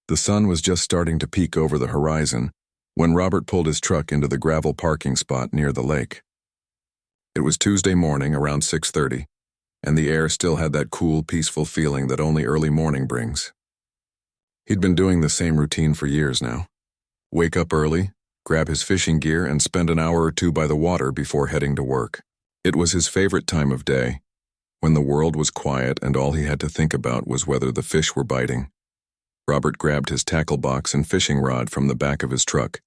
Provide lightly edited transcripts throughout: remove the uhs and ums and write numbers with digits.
The sun was just starting to peek over the horizon when Robert pulled his truck into the gravel parking spot near the lake. It was Tuesday morning around 6:30, and the air still had that cool, peaceful feeling that only early morning brings. He'd been doing the same routine for years now. Wake up early, grab his fishing gear, and spend an hour or two by the water before heading to work. It was his favorite time of day, when the world was quiet and all he had to think about was whether the fish were biting. Robert grabbed his tackle box and fishing rod from the back of his truck,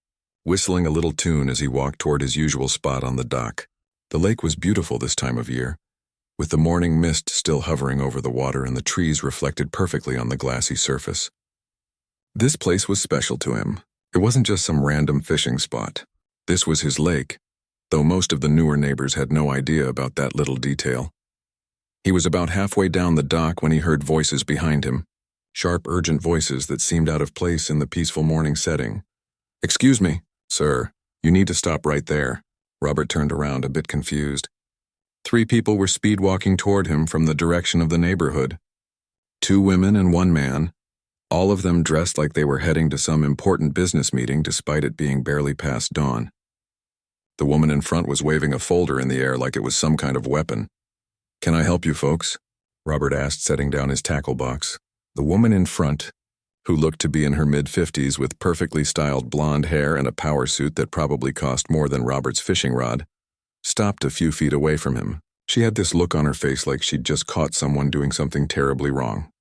whistling a little tune as he walked toward his usual spot on the dock. The lake was beautiful this time of year, with the morning mist still hovering over the water and the trees reflected perfectly on the glassy surface. This place was special to him. It wasn't just some random fishing spot. This was his lake, though most of the newer neighbors had no idea about that little detail. He was about halfway down the dock when he heard voices behind him, sharp, urgent voices that seemed out of place in the peaceful morning setting. "Excuse me, sir, you need to stop right there." Robert turned around, a bit confused. 3 people were speed-walking toward him from the direction of the neighborhood. 2 women and 1 man, all of them dressed like they were heading to some important business meeting despite it being barely past dawn. The woman in front was waving a folder in the air like it was some kind of weapon. "Can I help you folks?" Robert asked, setting down his tackle box. The woman in front, who looked to be in her mid-50s with perfectly styled blonde hair and a power suit that probably cost more than Robert's fishing rod, stopped a few feet away from him. She had this look on her face like she'd just caught someone doing something terribly wrong.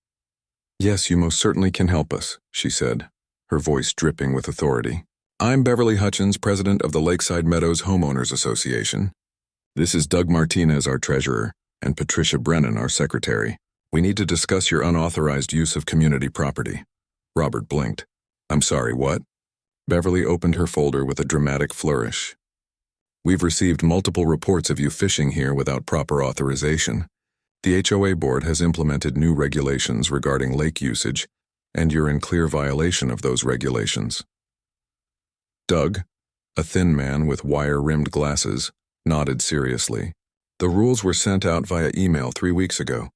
"Yes, you most certainly can help us," she said, her voice dripping with authority. "I'm Beverly Hutchins, president of the Lakeside Meadows Homeowners Association. This is Doug Martinez, our treasurer, and Patricia Brennan, our secretary. We need to discuss your unauthorized use of community property." Robert blinked. "I'm sorry, what?" Beverly opened her folder with a dramatic flourish. "We've received multiple reports of you fishing here without proper authorization. The HOA board has implemented new regulations regarding lake usage, and you're in clear violation of those regulations." Doug, a thin man with wire-rimmed glasses, nodded seriously. "The rules were sent out via email 3 weeks ago.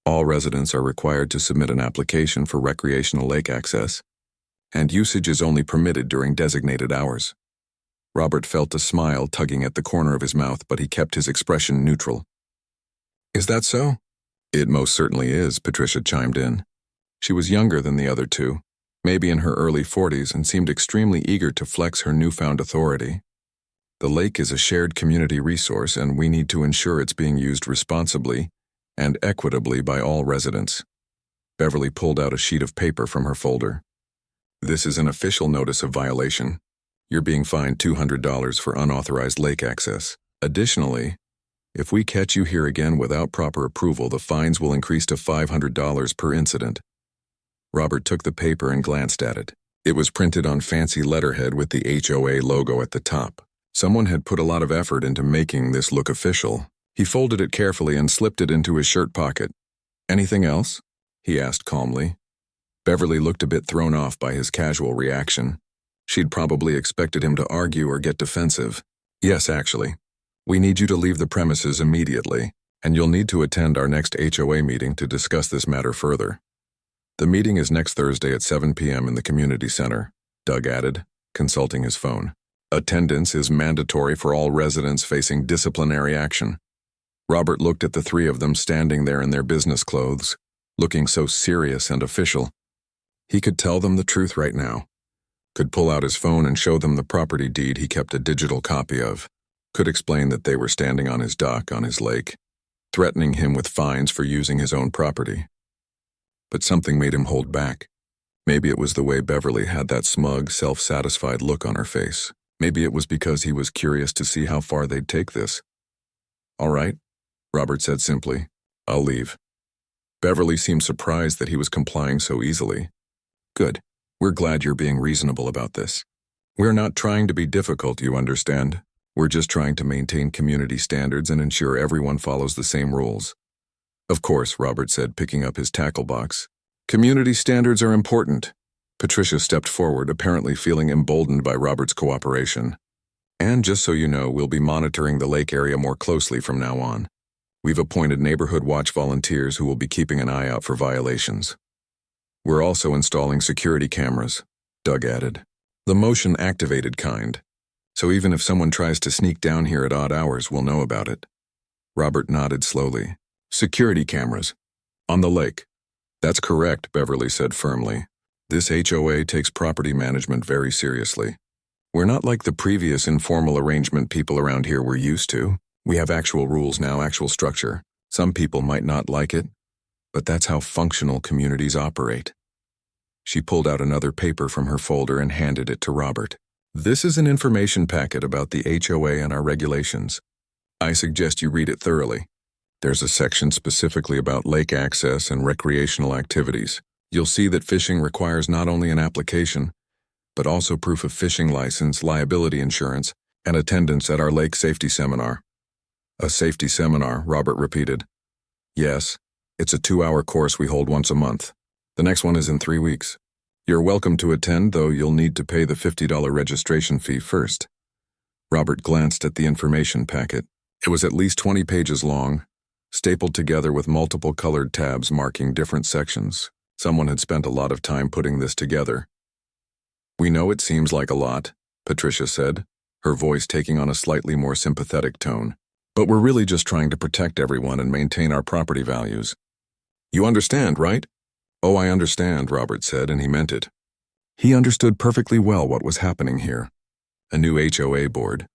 All residents are required to submit an application for recreational lake access, and usage is only permitted during designated hours." Robert felt a smile tugging at the corner of his mouth, but he kept his expression neutral. "Is that so?" "It most certainly is," Patricia chimed in. She was younger than the other 2, maybe in her early 40s, and seemed extremely eager to flex her newfound authority. "The lake is a shared community resource, and we need to ensure it's being used responsibly and equitably by all residents." Beverly pulled out a sheet of paper from her folder. "This is an official notice of violation. You're being fined $200 for unauthorized lake access. Additionally, if we catch you here again without proper approval, the fines will increase to $500 per incident." Robert took the paper and glanced at it. It was printed on fancy letterhead with the HOA logo at the top. Someone had put a lot of effort into making this look official. He folded it carefully and slipped it into his shirt pocket. "Anything else?" he asked calmly. Beverly looked a bit thrown off by his casual reaction. She'd probably expected him to argue or get defensive. "Yes, actually. We need you to leave the premises immediately, and you'll need to attend our next HOA meeting to discuss this matter further. The meeting is next Thursday at 7 p.m. in the community center," Doug added, consulting his phone. "Attendance is mandatory for all residents facing disciplinary action." Robert looked at the 3 of them standing there in their business clothes, looking so serious and official. He could tell them the truth right now. Could pull out his phone and show them the property deed he kept a digital copy of. Could explain that they were standing on his dock on his lake, threatening him with fines for using his own property. But something made him hold back. Maybe it was the way Beverly had that smug, self-satisfied look on her face. Maybe it was because he was curious to see how far they'd take this. "All right," Robert said simply. "I'll leave." Beverly seemed surprised that he was complying so easily. "Good. We're glad you're being reasonable about this. We're not trying to be difficult, you understand. We're just trying to maintain community standards and ensure everyone follows the same rules." "Of course," Robert said, picking up his tackle box. "Community standards are important." Patricia stepped forward, apparently feeling emboldened by Robert's cooperation. "And just so you know, we'll be monitoring the lake area more closely from now on. We've appointed neighborhood watch volunteers who will be keeping an eye out for violations." We're also installing security cameras, Doug added. The motion-activated kind. So even if someone tries to sneak down here at odd hours, we'll know about it. Robert nodded slowly. Security cameras. On the lake. That's correct, Beverly said firmly. This HOA takes property management very seriously. We're not like the previous informal arrangement people around here were used to. We have actual rules now, actual structure. Some people might not like it, but that's how functional communities operate. She pulled out another paper from her folder and handed it to Robert. This is an information packet about the HOA and our regulations. I suggest you read it thoroughly. There's a section specifically about lake access and recreational activities. You'll see that fishing requires not only an application, but also proof of fishing license, liability insurance, and attendance at our lake safety seminar. A safety seminar, Robert repeated. Yes, it's a 2-hour course we hold once a month. The next one is in 3 weeks. You're welcome to attend, though you'll need to pay the $50 registration fee first. Robert glanced at the information packet. It was at least 20 pages long, stapled together with multiple colored tabs marking different sections. Someone had spent a lot of time putting this together. We know it seems like a lot, Patricia said, her voice taking on a slightly more sympathetic tone. But we're really just trying to protect everyone and maintain our property values. You understand, right? Oh, I understand, Robert said, and he meant it. He understood perfectly well what was happening here. A new HOA board,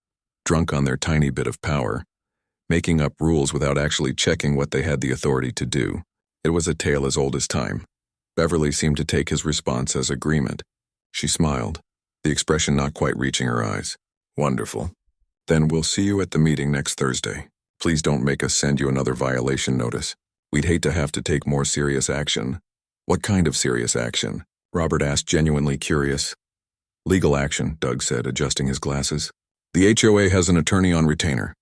drunk on their tiny bit of power, making up rules without actually checking what they had the authority to do. It was a tale as old as time. Beverly seemed to take his response as agreement. She smiled, the expression not quite reaching her eyes. Wonderful. Then we'll see you at the meeting next Thursday. Please don't make us send you another violation notice. We'd hate to have to take more serious action. What kind of serious action? Robert asked, genuinely curious. Legal action, Doug said, adjusting his glasses. The HOA has an attorney on retainer.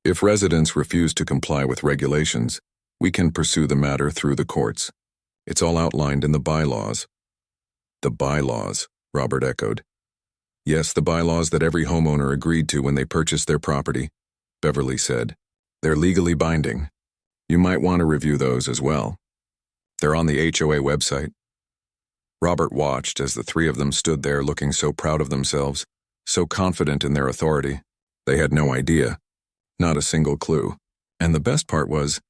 If residents refuse to comply with regulations, we can pursue the matter through the courts. It's all outlined in the bylaws. The bylaws, Robert echoed. Yes, the bylaws that every homeowner agreed to when they purchased their property, Beverly said. They're legally binding. You might want to review those as well. They're on the HOA website. Robert watched as the three of them stood there looking so proud of themselves, so confident in their authority. They had no idea. Not a single clue. And the best part was,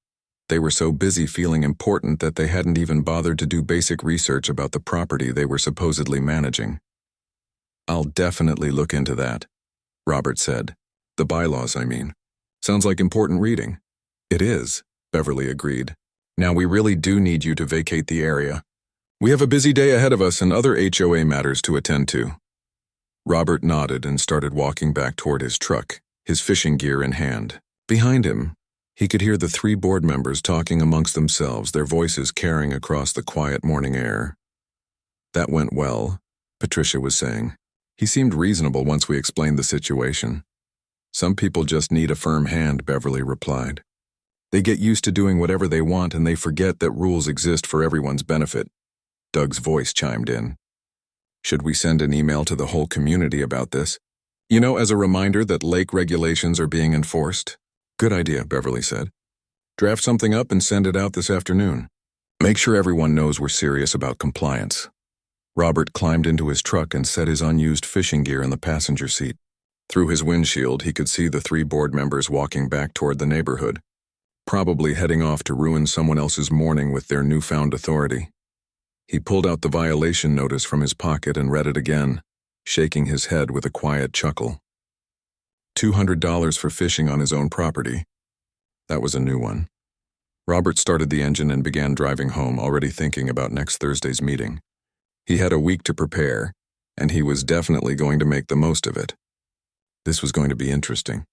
they were so busy feeling important that they hadn't even bothered to do basic research about the property they were supposedly managing. I'll definitely look into that, Robert said. The bylaws, I mean. Sounds like important reading. It is, Beverly agreed. Now we really do need you to vacate the area. We have a busy day ahead of us and other HOA matters to attend to. Robert nodded and started walking back toward his truck, his fishing gear in hand. Behind him, he could hear the 3 board members talking amongst themselves, their voices carrying across the quiet morning air. That went well, Patricia was saying. He seemed reasonable once we explained the situation. Some people just need a firm hand, Beverly replied. They get used to doing whatever they want and they forget that rules exist for everyone's benefit. Doug's voice chimed in. Should we send an email to the whole community about this? You know, as a reminder that lake regulations are being enforced? Good idea, Beverly said. Draft something up and send it out this afternoon. Make sure everyone knows we're serious about compliance. Robert climbed into his truck and set his unused fishing gear in the passenger seat. Through his windshield, he could see the 3 board members walking back toward the neighborhood, probably heading off to ruin someone else's morning with their newfound authority. He pulled out the violation notice from his pocket and read it again, shaking his head with a quiet chuckle. $200 for fishing on his own property. That was a new one. Robert started the engine and began driving home, already thinking about next Thursday's meeting. He had a week to prepare, and he was definitely going to make the most of it. This was going to be interesting.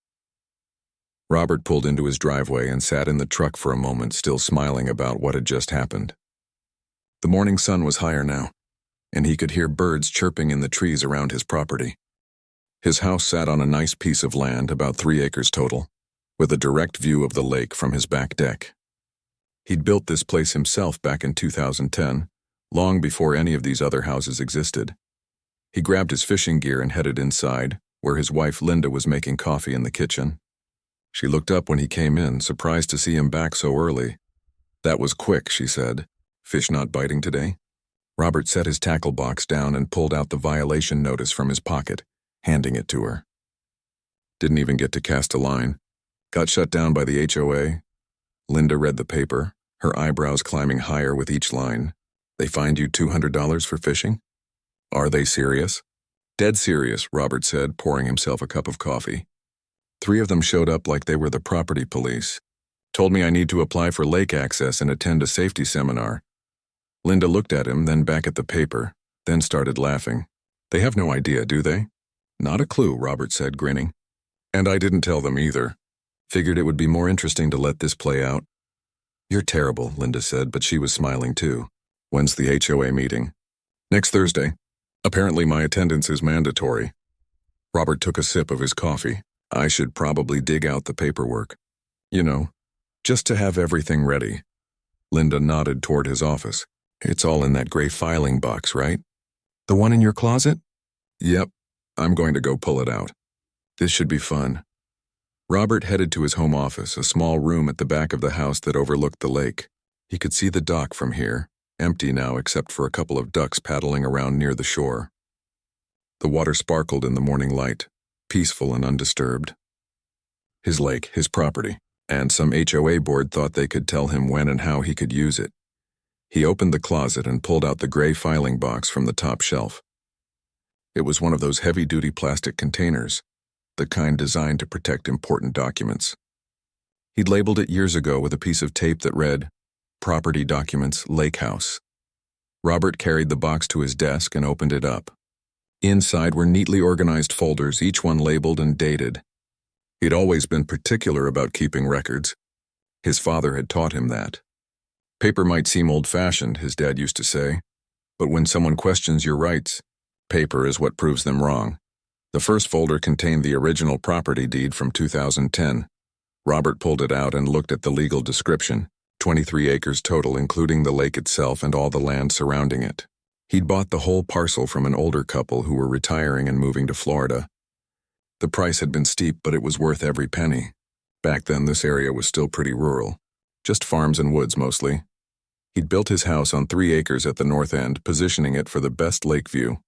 Robert pulled into his driveway and sat in the truck for a moment, still smiling about what had just happened. The morning sun was higher now, and he could hear birds chirping in the trees around his property. His house sat on a nice piece of land, about 3 acres total, with a direct view of the lake from his back deck. He'd built this place himself back in 2010, long before any of these other houses existed. He grabbed his fishing gear and headed inside, where his wife Linda was making coffee in the kitchen. She looked up when he came in, surprised to see him back so early. That was quick, she said. Fish not biting today? Robert set his tackle box down and pulled out the violation notice from his pocket, handing it to her. Didn't even get to cast a line. Got shut down by the HOA. Linda read the paper, her eyebrows climbing higher with each line. They fined you $200 for fishing? Are they serious? Dead serious, Robert said, pouring himself a cup of coffee. 3 of them showed up like they were the property police. Told me I need to apply for lake access and attend a safety seminar. Linda looked at him, then back at the paper, then started laughing. They have no idea, do they? Not a clue, Robert said, grinning. And I didn't tell them either. Figured it would be more interesting to let this play out. You're terrible, Linda said, but she was smiling too. When's the HOA meeting? Next Thursday. Apparently my attendance is mandatory. Robert took a sip of his coffee. I should probably dig out the paperwork. You know, just to have everything ready. Linda nodded toward his office. It's all in that gray filing box, right? The one in your closet? Yep. I'm going to go pull it out. This should be fun. Robert headed to his home office, a small room at the back of the house that overlooked the lake. He could see the dock from here, empty now except for a couple of ducks paddling around near the shore. The water sparkled in the morning light, peaceful and undisturbed. His lake, his property, and some HOA board thought they could tell him when and how he could use it. He opened the closet and pulled out the gray filing box from the top shelf. It was one of those heavy-duty plastic containers, the kind designed to protect important documents. He'd labeled it years ago with a piece of tape that read, Property Documents, Lake House. Robert carried the box to his desk and opened it up. Inside were neatly organized folders, each one labeled and dated. He'd always been particular about keeping records. His father had taught him that. Paper might seem old-fashioned, his dad used to say, but when someone questions your rights, paper is what proves them wrong. The first folder contained the original property deed from 2010. Robert pulled it out and looked at the legal description, 23 acres total, including the lake itself and all the land surrounding it. He'd bought the whole parcel from an older couple who were retiring and moving to Florida. The price had been steep, but it was worth every penny. Back then, this area was still pretty rural, just farms and woods mostly. He'd built his house on 3 acres at the north end, positioning it for the best lake view.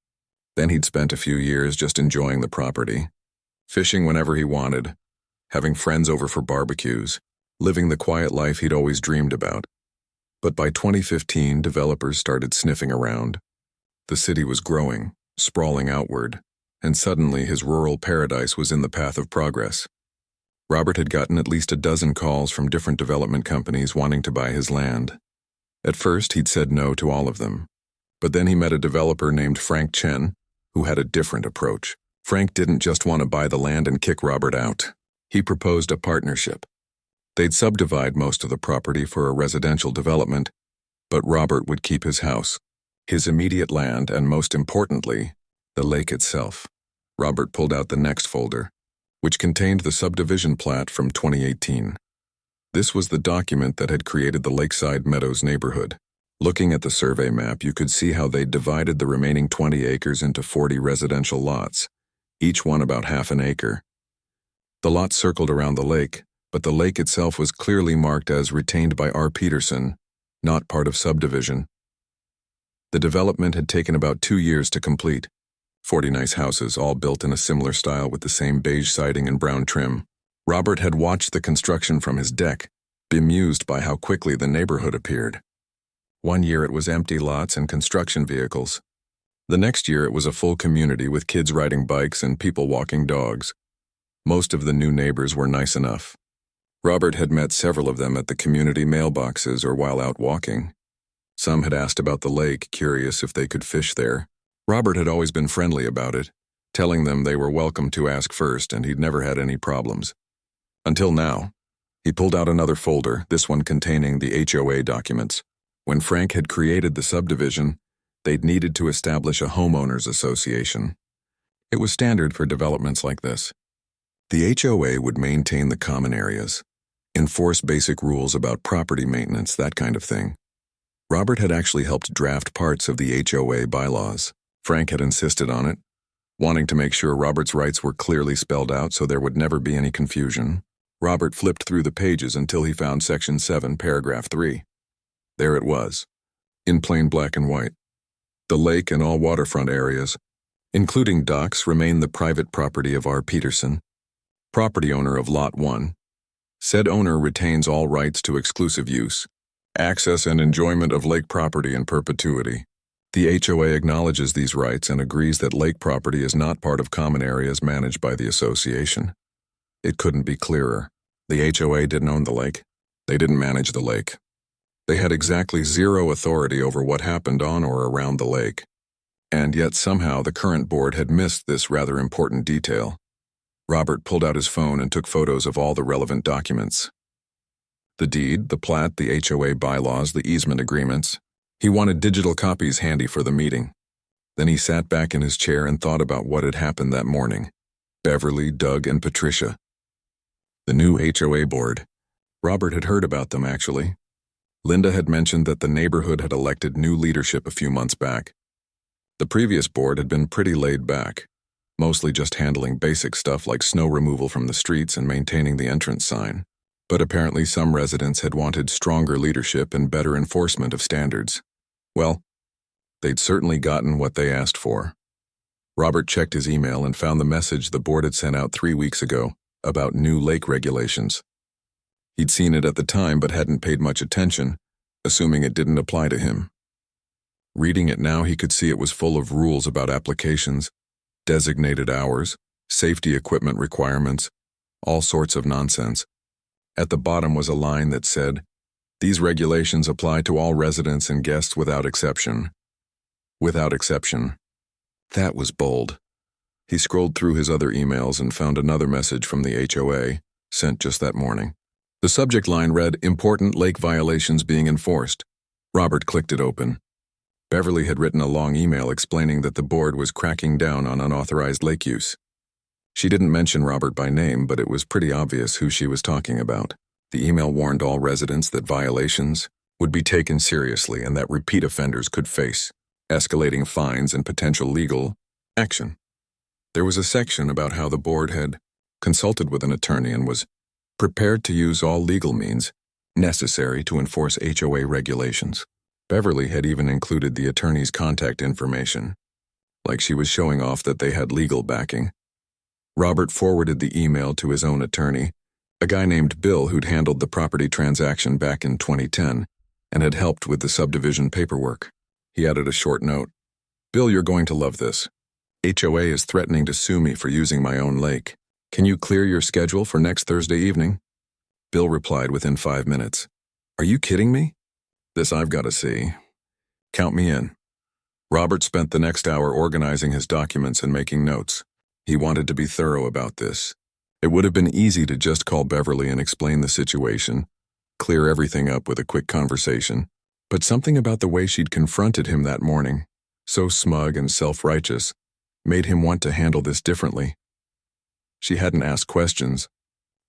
Then he'd spent a few years just enjoying the property, fishing whenever he wanted, having friends over for barbecues, living the quiet life he'd always dreamed about. But by 2015, developers started sniffing around. The city was growing, sprawling outward, and suddenly his rural paradise was in the path of progress. Robert had gotten at least a dozen calls from different development companies wanting to buy his land. At first, he'd said no to all of them. But then he met a developer named Frank Chen, who had a different approach. Frank didn't just want to buy the land and kick Robert out. He proposed a partnership. They'd subdivide most of the property for a residential development, but Robert would keep his house, his immediate land, and most importantly, the lake itself. Robert pulled out the next folder, which contained the subdivision plat from 2018. This was the document that had created the Lakeside Meadows neighborhood. Looking at the survey map, you could see how they'd divided the remaining 20 acres into 40 residential lots, each one about half an acre. The lots circled around the lake, but the lake itself was clearly marked as retained by R. Peterson, not part of subdivision. The development had taken about 2 years to complete. 40 nice houses, all built in a similar style with the same beige siding and brown trim. Robert had watched the construction from his deck, bemused by how quickly the neighborhood appeared. One year it was empty lots and construction vehicles. The next year it was a full community with kids riding bikes and people walking dogs. Most of the new neighbors were nice enough. Robert had met several of them at the community mailboxes or while out walking. Some had asked about the lake, curious if they could fish there. Robert had always been friendly about it, telling them they were welcome to ask first and he'd never had any problems. Until now. He pulled out another folder, this one containing the HOA documents. When Frank had created the subdivision, they'd needed to establish a homeowners association. It was standard for developments like this. The HOA would maintain the common areas, enforce basic rules about property maintenance, that kind of thing. Robert had actually helped draft parts of the HOA bylaws. Frank had insisted on it, wanting to make sure Robert's rights were clearly spelled out so there would never be any confusion. Robert flipped through the pages until he found Section 7, Paragraph 3. There it was, in plain black and white. The lake and all waterfront areas, including docks, remain the private property of R. Peterson, property owner of Lot 1. Said owner retains all rights to exclusive use, access and enjoyment of lake property in perpetuity. The HOA acknowledges these rights and agrees that lake property is not part of common areas managed by the association. It couldn't be clearer. The HOA didn't own the lake. They didn't manage the lake. They had exactly zero authority over what happened on or around the lake. And yet somehow the current board had missed this rather important detail. Robert pulled out his phone and took photos of all the relevant documents. The deed, the plat, the HOA bylaws, the easement agreements. He wanted digital copies handy for the meeting. Then he sat back in his chair and thought about what had happened that morning. Beverly, Doug, and Patricia. The new HOA board. Robert had heard about them, actually. Linda had mentioned that the neighborhood had elected new leadership a few months back. The previous board had been pretty laid back, mostly just handling basic stuff like snow removal from the streets and maintaining the entrance sign. But apparently some residents had wanted stronger leadership and better enforcement of standards. Well, they'd certainly gotten what they asked for. Robert checked his email and found the message the board had sent out 3 weeks ago about new lake regulations. He'd seen it at the time but hadn't paid much attention, assuming it didn't apply to him. Reading it now, he could see it was full of rules about applications, designated hours, safety equipment requirements, all sorts of nonsense. At the bottom was a line that said, "These regulations apply to all residents and guests without exception." Without exception. That was bold. He scrolled through his other emails and found another message from the HOA, sent just that morning. The subject line read, "Important lake violations being enforced." Robert clicked it open. Beverly had written a long email explaining that the board was cracking down on unauthorized lake use. She didn't mention Robert by name, but it was pretty obvious who she was talking about. The email warned all residents that violations would be taken seriously and that repeat offenders could face escalating fines and potential legal action. There was a section about how the board had consulted with an attorney and was prepared to use all legal means necessary to enforce HOA regulations. Beverly had even included the attorney's contact information, like she was showing off that they had legal backing. Robert forwarded the email to his own attorney, a guy named Bill who'd handled the property transaction back in 2010 and had helped with the subdivision paperwork. He added a short note. "Bill, you're going to love this. HOA is threatening to sue me for using my own lake. Can you clear your schedule for next Thursday evening?" Bill replied within 5 minutes. "Are you kidding me? This I've got to see. Count me in." Robert spent the next hour organizing his documents and making notes. He wanted to be thorough about this. It would have been easy to just call Beverly and explain the situation, clear everything up with a quick conversation, but something about the way she'd confronted him that morning, so smug and self-righteous, made him want to handle this differently. She hadn't asked questions,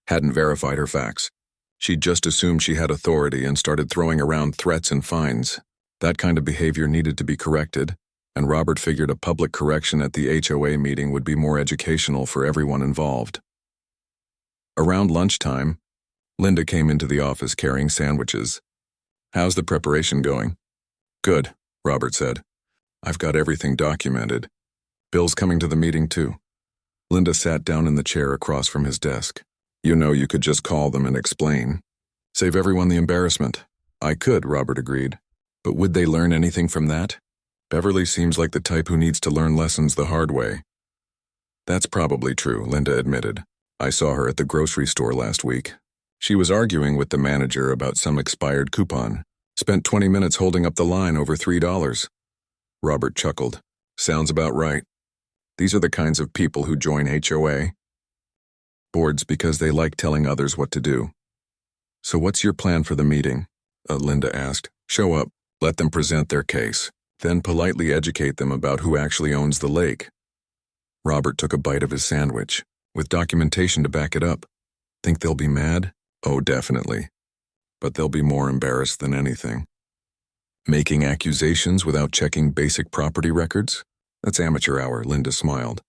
hadn't verified her facts. She'd just assumed she had authority and started throwing around threats and fines. That kind of behavior needed to be corrected, and Robert figured a public correction at the HOA meeting would be more educational for everyone involved. Around lunchtime, Linda came into the office carrying sandwiches. "How's the preparation going?" "Good," Robert said. "I've got everything documented. Bill's coming to the meeting too." Linda sat down in the chair across from his desk. "You know, you could just call them and explain. Save everyone the embarrassment." "I could," Robert agreed. "But would they learn anything from that? Beverly seems like the type who needs to learn lessons the hard way." "That's probably true," Linda admitted. "I saw her at the grocery store last week. She was arguing with the manager about some expired coupon. Spent 20 minutes holding up the line over $3. Robert chuckled. "Sounds about right. These are the kinds of people who join HOA boards because they like telling others what to do." "So what's your plan for the meeting?" Linda asked. "Show up, let them present their case, then politely educate them about who actually owns the lake." Robert took a bite of his sandwich, with documentation to back it up. "Think they'll be mad?" "Oh, definitely. But they'll be more embarrassed than anything." "Making accusations without checking basic property records? That's amateur hour," Linda smiled.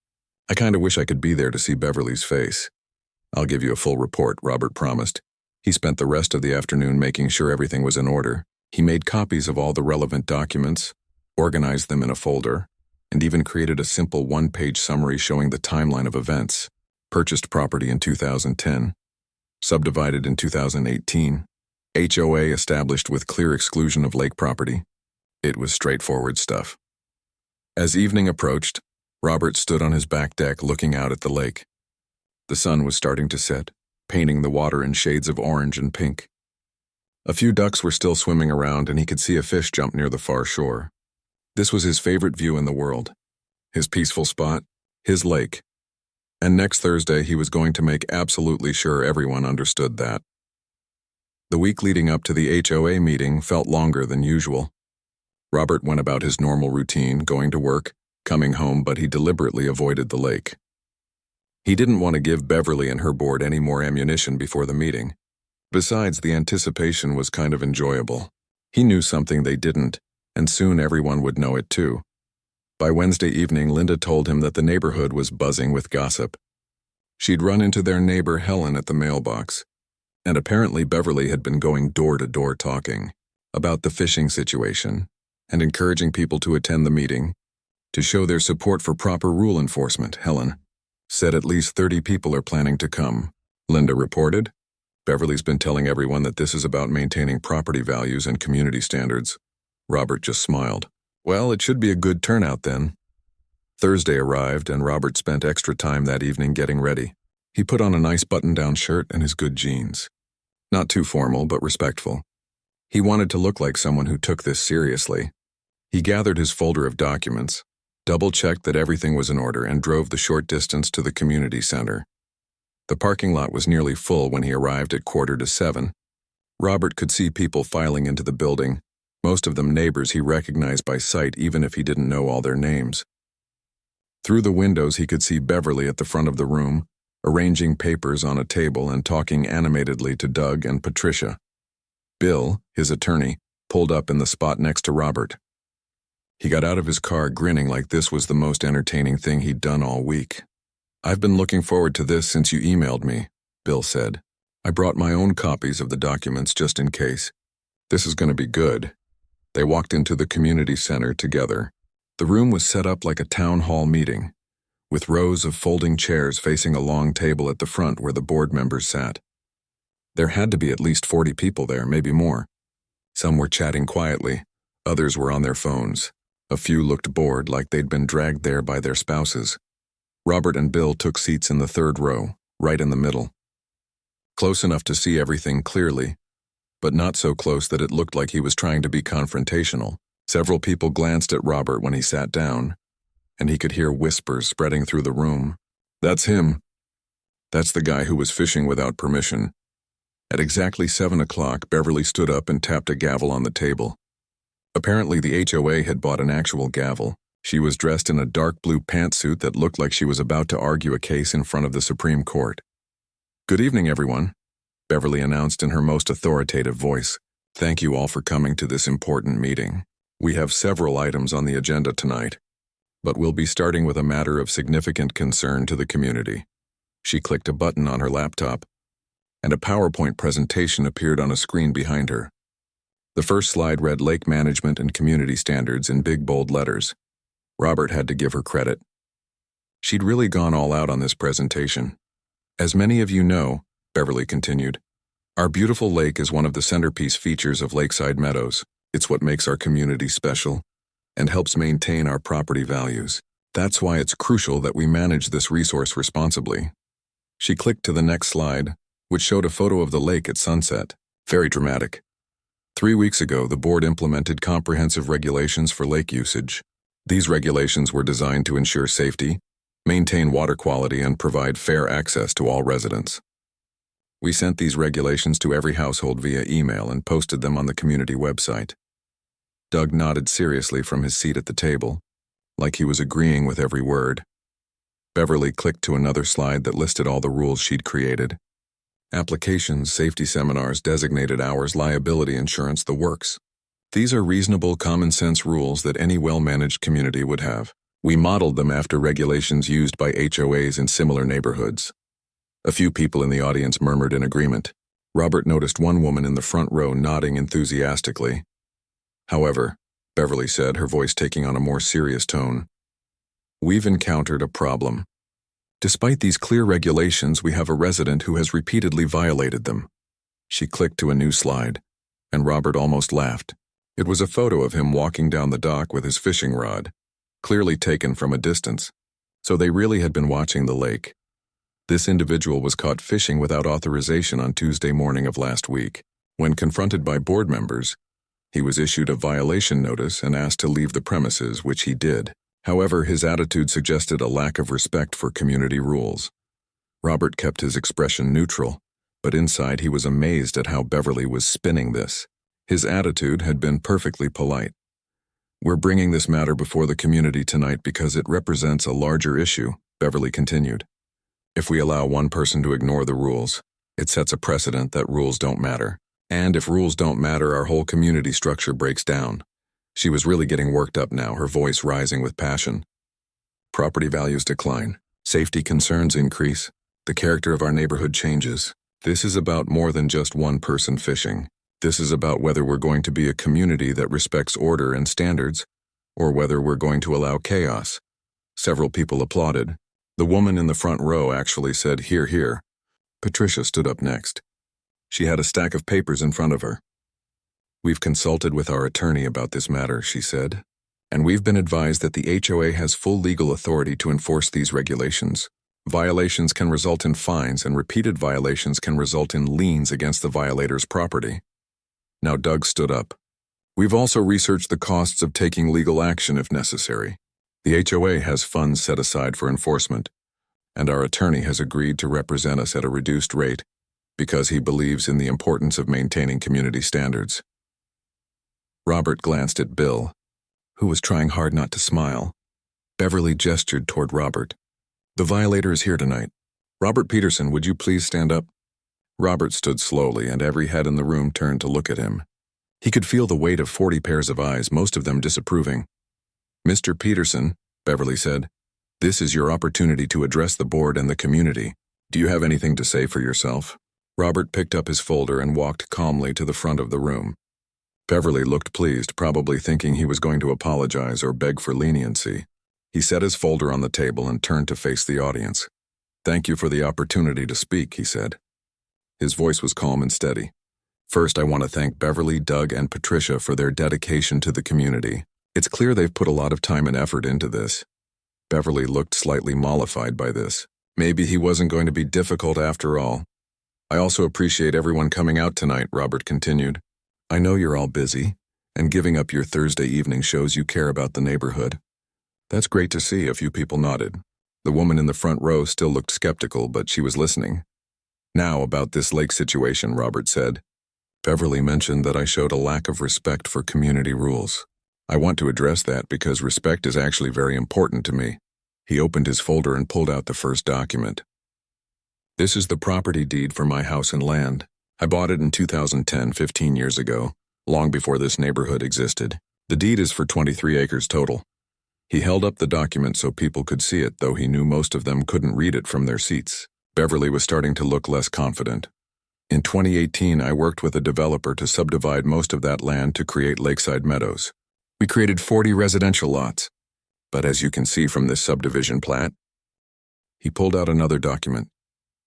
"I kinda wish I could be there to see Beverly's face." "I'll give you a full report," Robert promised. He spent the rest of the afternoon making sure everything was in order. He made copies of all the relevant documents, organized them in a folder, and even created a simple one-page summary showing the timeline of events. Purchased property in 2010, subdivided in 2018, HOA established with clear exclusion of lake property. It was straightforward stuff. As evening approached, Robert stood on his back deck looking out at the lake. The sun was starting to set, painting the water in shades of orange and pink. A few ducks were still swimming around, and he could see a fish jump near the far shore. This was his favorite view in the world. His peaceful spot, his lake. And next Thursday he was going to make absolutely sure everyone understood that. The week leading up to the HOA meeting felt longer than usual. Robert went about his normal routine, going to work, coming home, but he deliberately avoided the lake. He didn't want to give Beverly and her board any more ammunition before the meeting. Besides, the anticipation was kind of enjoyable. He knew something they didn't, and soon everyone would know it too. By Wednesday evening, Linda told him that the neighborhood was buzzing with gossip. She'd run into their neighbor Helen at the mailbox, and apparently Beverly had been going door to door talking about the fishing situation and encouraging people to attend the meeting to show their support for proper rule enforcement. Helen said at least 30 people are planning to come. Linda reported, Beverly's been telling everyone that this is about maintaining property values and community standards. Robert just smiled. Well, it should be a good turnout then. Thursday arrived, and Robert spent extra time that evening getting ready. He put on a nice button-down shirt and his good jeans. Not too formal, but respectful. He wanted to look like someone who took this seriously. He gathered his folder of documents, double-checked that everything was in order, and drove the short distance to the community center. The parking lot was nearly full when he arrived at 6:45. Robert could see people filing into the building, most of them neighbors he recognized by sight even if he didn't know all their names. Through the windows he could see Beverly at the front of the room, arranging papers on a table and talking animatedly to Doug and Patricia. Bill, his attorney, pulled up in the spot next to Robert. He got out of his car grinning like this was the most entertaining thing he'd done all week. I've been looking forward to this since you emailed me, Bill said. I brought my own copies of the documents just in case. This is going to be good. They walked into the community center together. The room was set up like a town hall meeting, with rows of folding chairs facing a long table at the front where the board members sat. There had to be at least 40 people there, maybe more. Some were chatting quietly, others were on their phones. A few looked bored, like they'd been dragged there by their spouses. Robert and Bill took seats in the third row, right in the middle. Close enough to see everything clearly, but not so close that it looked like he was trying to be confrontational. Several people glanced at Robert when he sat down, and he could hear whispers spreading through the room. That's him. That's the guy who was fishing without permission. At exactly 7 o'clock, Beverly stood up and tapped a gavel on the table. Apparently the HOA had bought an actual gavel. She was dressed in a dark blue pantsuit that looked like she was about to argue a case in front of the Supreme Court. Good evening, everyone, Beverly announced in her most authoritative voice. Thank you all for coming to this important meeting. We have several items on the agenda tonight, but we'll be starting with a matter of significant concern to the community. She clicked a button on her laptop, and a PowerPoint presentation appeared on a screen behind her. The first slide read Lake Management and Community Standards in big bold letters. Robert had to give her credit. She'd really gone all out on this presentation. As many of you know, Beverly continued, our beautiful lake is one of the centerpiece features of Lakeside Meadows. It's what makes our community special and helps maintain our property values. That's why it's crucial that we manage this resource responsibly. She clicked to the next slide, which showed a photo of the lake at sunset. Very dramatic. 3 weeks ago, the board implemented comprehensive regulations for lake usage. These regulations were designed to ensure safety, maintain water quality, and provide fair access to all residents. We sent these regulations to every household via email and posted them on the community website. Doug nodded seriously from his seat at the table, like he was agreeing with every word. Beverly clicked to another slide that listed all the rules she'd created. Applications, safety seminars, designated hours, liability insurance, the works. These are reasonable, common-sense rules that any well-managed community would have. We modeled them after regulations used by HOAs in similar neighborhoods. A few people in the audience murmured in agreement. Robert noticed one woman in the front row nodding enthusiastically. However, Beverly said, her voice taking on a more serious tone. We've encountered a problem. Despite these clear regulations, we have a resident who has repeatedly violated them. She clicked to a new slide, and Robert almost laughed. It was a photo of him walking down the dock with his fishing rod, clearly taken from a distance. So they really had been watching the lake. This individual was caught fishing without authorization on Tuesday morning of last week. When confronted by board members, he was issued a violation notice and asked to leave the premises, which he did. However, his attitude suggested a lack of respect for community rules. Robert kept his expression neutral, but inside he was amazed at how Beverly was spinning this. His attitude had been perfectly polite. We're bringing this matter before the community tonight because it represents a larger issue, Beverly continued. If we allow one person to ignore the rules, it sets a precedent that rules don't matter. And if rules don't matter, our whole community structure breaks down. She was really getting worked up now, her voice rising with passion. Property values decline. Safety concerns increase. The character of our neighborhood changes. This is about more than just one person fishing. This is about whether we're going to be a community that respects order and standards, or whether we're going to allow chaos. Several people applauded. The woman in the front row actually said, "Hear, hear." Patricia stood up next. She had a stack of papers in front of her. We've consulted with our attorney about this matter, she said, and we've been advised that the HOA has full legal authority to enforce these regulations. Violations can result in fines, and repeated violations can result in liens against the violator's property. Now Doug stood up. We've also researched the costs of taking legal action if necessary. The HOA has funds set aside for enforcement, and our attorney has agreed to represent us at a reduced rate because he believes in the importance of maintaining community standards. Robert glanced at Bill, who was trying hard not to smile. Beverly gestured toward Robert. The violator is here tonight. Robert Peterson, would you please stand up? Robert stood slowly, and every head in the room turned to look at him. He could feel the weight of 40 pairs of eyes, most of them disapproving. Mr. Peterson, Beverly said, this is your opportunity to address the board and the community. Do you have anything to say for yourself? Robert picked up his folder and walked calmly to the front of the room. Beverly looked pleased, probably thinking he was going to apologize or beg for leniency. He set his folder on the table and turned to face the audience. Thank you for the opportunity to speak, he said. His voice was calm and steady. First, I want to thank Beverly, Doug, and Patricia for their dedication to the community. It's clear they've put a lot of time and effort into this. Beverly looked slightly mollified by this. Maybe he wasn't going to be difficult after all. I also appreciate everyone coming out tonight, Robert continued. I know you're all busy, and giving up your Thursday evening shows you care about the neighborhood. That's great to see, a few people nodded. The woman in the front row still looked skeptical, but she was listening. Now, about this lake situation, Robert said. Beverly mentioned that I showed a lack of respect for community rules. I want to address that because respect is actually very important to me. He opened his folder and pulled out the first document. This is the property deed for my house and land. I bought it in 2010, 15 years ago, long before this neighborhood existed. The deed is for 23 acres total. He held up the document so people could see it, though he knew most of them couldn't read it from their seats. Beverly was starting to look less confident. In 2018, I worked with a developer to subdivide most of that land to create lakeside meadows. We created 40 residential lots. But as you can see from this subdivision plat, he pulled out another document.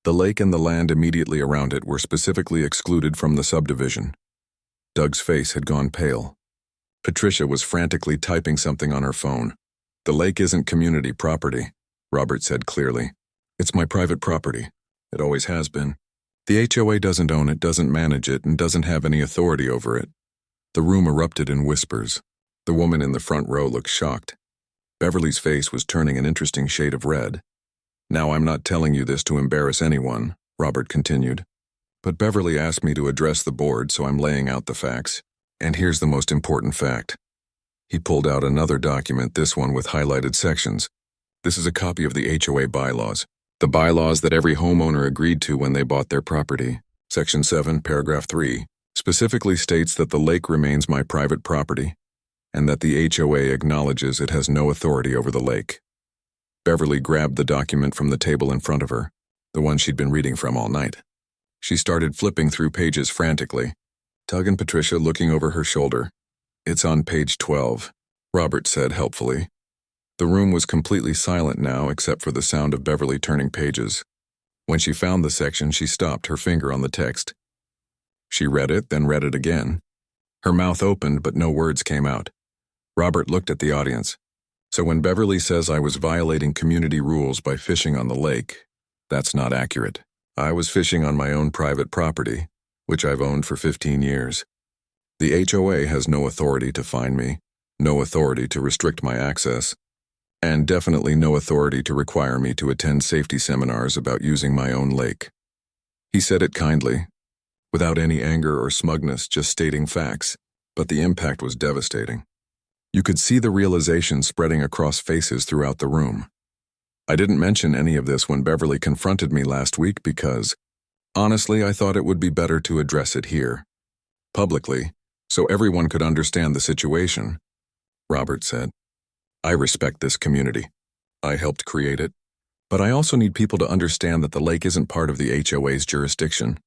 The lake and the land immediately around it were specifically excluded from the subdivision. Doug's face had gone pale. Patricia was frantically typing something on her phone. The lake isn't community property, Robert said clearly. It's my private property. It always has been. The HOA doesn't own it, doesn't manage it, and doesn't have any authority over it. The room erupted in whispers. The woman in the front row looked shocked. Beverly's face was turning an interesting shade of red. Now, I'm not telling you this to embarrass anyone, Robert continued. But Beverly asked me to address the board, so I'm laying out the facts. And here's the most important fact. He pulled out another document, this one with highlighted sections. This is a copy of the HOA bylaws. The bylaws that every homeowner agreed to when they bought their property. Section 7, paragraph 3, specifically states that the lake remains my private property, and that the HOA acknowledges it has no authority over the lake. Beverly grabbed the document from the table in front of her, the one she'd been reading from all night. She started flipping through pages frantically, Doug and Patricia looking over her shoulder. It's on page 12, Robert said helpfully. The room was completely silent now except for the sound of Beverly turning pages. When she found the section, she stopped, her finger on the text. She read it, then read it again. Her mouth opened, but no words came out. Robert looked at the audience. So when Beverly says I was violating community rules by fishing on the lake, that's not accurate. I was fishing on my own private property, which I've owned for 15 years. The HOA has no authority to fine me, no authority to restrict my access, and definitely no authority to require me to attend safety seminars about using my own lake. He said it kindly, without any anger or smugness, just stating facts, but the impact was devastating. You could see the realization spreading across faces throughout the room. I didn't mention any of this when Beverly confronted me last week because, honestly, I thought it would be better to address it here, publicly, so everyone could understand the situation, Robert said. I respect this community. I helped create it, but I also need people to understand that the lake isn't part of the HOA's jurisdiction.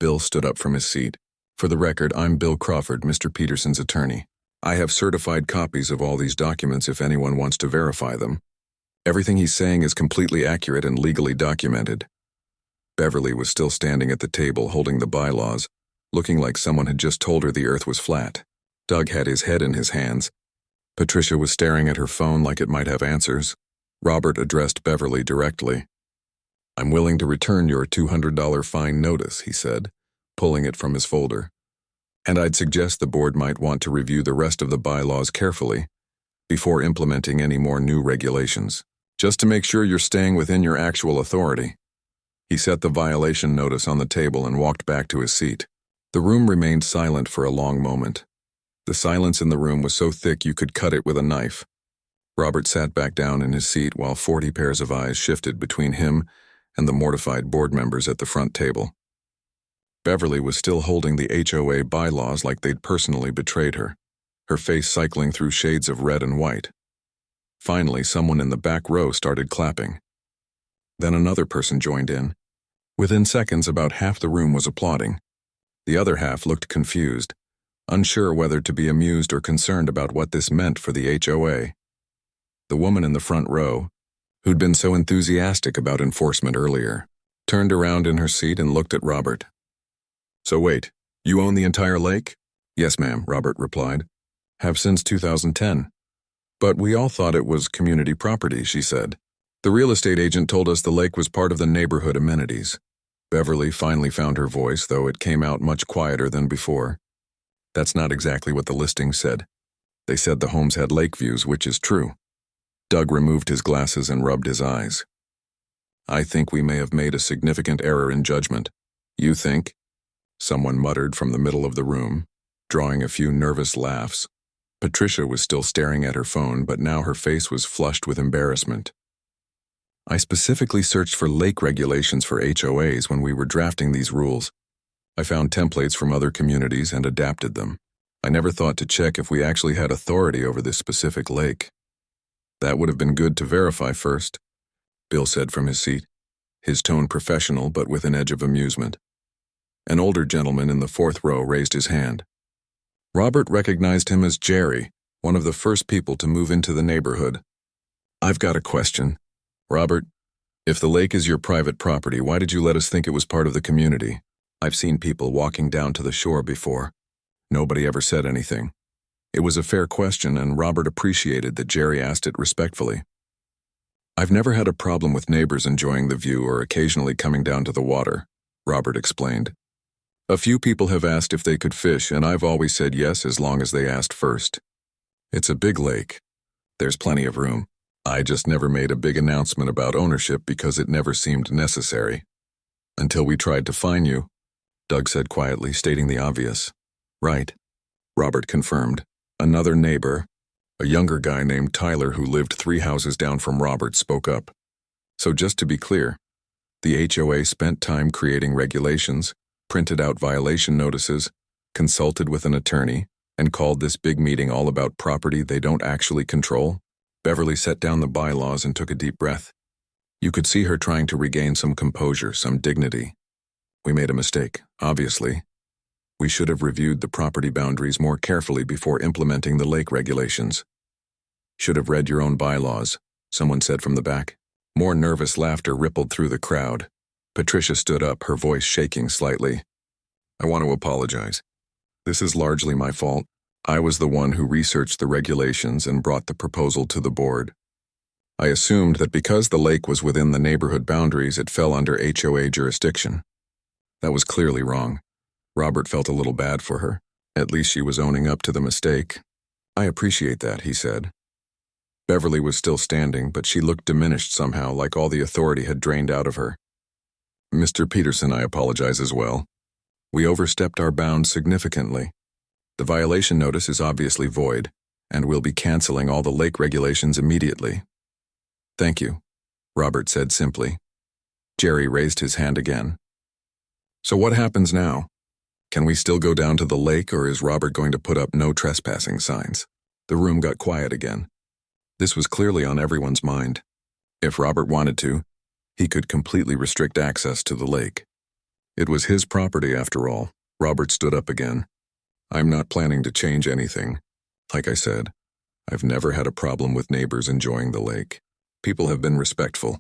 Bill stood up from his seat. For the record, I'm Bill Crawford, Mr. Peterson's attorney. I have certified copies of all these documents if anyone wants to verify them. Everything he's saying is completely accurate and legally documented. Beverly was still standing at the table holding the bylaws, looking like someone had just told her the earth was flat. Doug had his head in his hands. Patricia was staring at her phone like it might have answers. Robert addressed Beverly directly. I'm willing to return your $200 fine notice, he said, pulling it from his folder. And I'd suggest the board might want to review the rest of the bylaws carefully before implementing any more new regulations, just to make sure you're staying within your actual authority. He set the violation notice on the table and walked back to his seat. The room remained silent for a long moment. The silence in the room was so thick you could cut it with a knife. Robert sat back down in his seat while 40 pairs of eyes shifted between him and the mortified board members at the front table. Beverly was still holding the HOA bylaws like they'd personally betrayed her, her face cycling through shades of red and white. Finally, someone in the back row started clapping. Then another person joined in. Within seconds, about half the room was applauding. The other half looked confused, unsure whether to be amused or concerned about what this meant for the HOA. The woman in the front row, who'd been so enthusiastic about enforcement earlier, turned around in her seat and looked at Robert. So wait, you own the entire lake? Yes, ma'am, Robert replied. Have since 2010. But we all thought it was community property, she said. The real estate agent told us the lake was part of the neighborhood amenities. Beverly finally found her voice, though it came out much quieter than before. That's not exactly what the listing said. They said the homes had lake views, which is true. Doug removed his glasses and rubbed his eyes. I think we may have made a significant error in judgment. You think? Someone muttered from the middle of the room, drawing a few nervous laughs. Patricia was still staring at her phone, but now her face was flushed with embarrassment. I specifically searched for lake regulations for HOAs when we were drafting these rules. I found templates from other communities and adapted them. I never thought to check if we actually had authority over this specific lake. That would have been good to verify first, Bill said from his seat, his tone professional but with an edge of amusement. An older gentleman in the fourth row raised his hand. Robert recognized him as Jerry, one of the first people to move into the neighborhood. I've got a question. Robert, if the lake is your private property, why did you let us think it was part of the community? I've seen people walking down to the shore before. Nobody ever said anything. It was a fair question, and Robert appreciated that Jerry asked it respectfully. I've never had a problem with neighbors enjoying the view or occasionally coming down to the water, Robert explained. A few people have asked if they could fish, and I've always said yes as long as they asked first. It's a big lake. There's plenty of room. I just never made a big announcement about ownership because it never seemed necessary. Until we tried to fine you, Doug said quietly, stating the obvious. Right, Robert confirmed. Another neighbor, a younger guy named Tyler who lived 3 houses down from Robert, spoke up. So just to be clear, the HOA spent time creating regulations, printed out violation notices, consulted with an attorney, and called this big meeting all about property they don't actually control? Beverly set down the bylaws and took a deep breath. You could see her trying to regain some composure, some dignity. We made a mistake, obviously. We should have reviewed the property boundaries more carefully before implementing the lake regulations. Should have read your own bylaws, someone said from the back. More nervous laughter rippled through the crowd. Patricia stood up, her voice shaking slightly. I want to apologize. This is largely my fault. I was the one who researched the regulations and brought the proposal to the board. I assumed that because the lake was within the neighborhood boundaries, it fell under HOA jurisdiction. That was clearly wrong. Robert felt a little bad for her. At least she was owning up to the mistake. I appreciate that, he said. Beverly was still standing, but she looked diminished somehow, like all the authority had drained out of her. Mr. Peterson, I apologize as well. We overstepped our bounds significantly. The violation notice is obviously void, and we'll be canceling all the lake regulations immediately. Thank you, Robert said simply. Jerry raised his hand again. So what happens now? Can we still go down to the lake, or is Robert going to put up no trespassing signs? The room got quiet again. This was clearly on everyone's mind. If Robert wanted to, he could completely restrict access to the lake. It was his property after all. Robert stood up again. I'm not planning to change anything. Like I said, I've never had a problem with neighbors enjoying the lake. People have been respectful.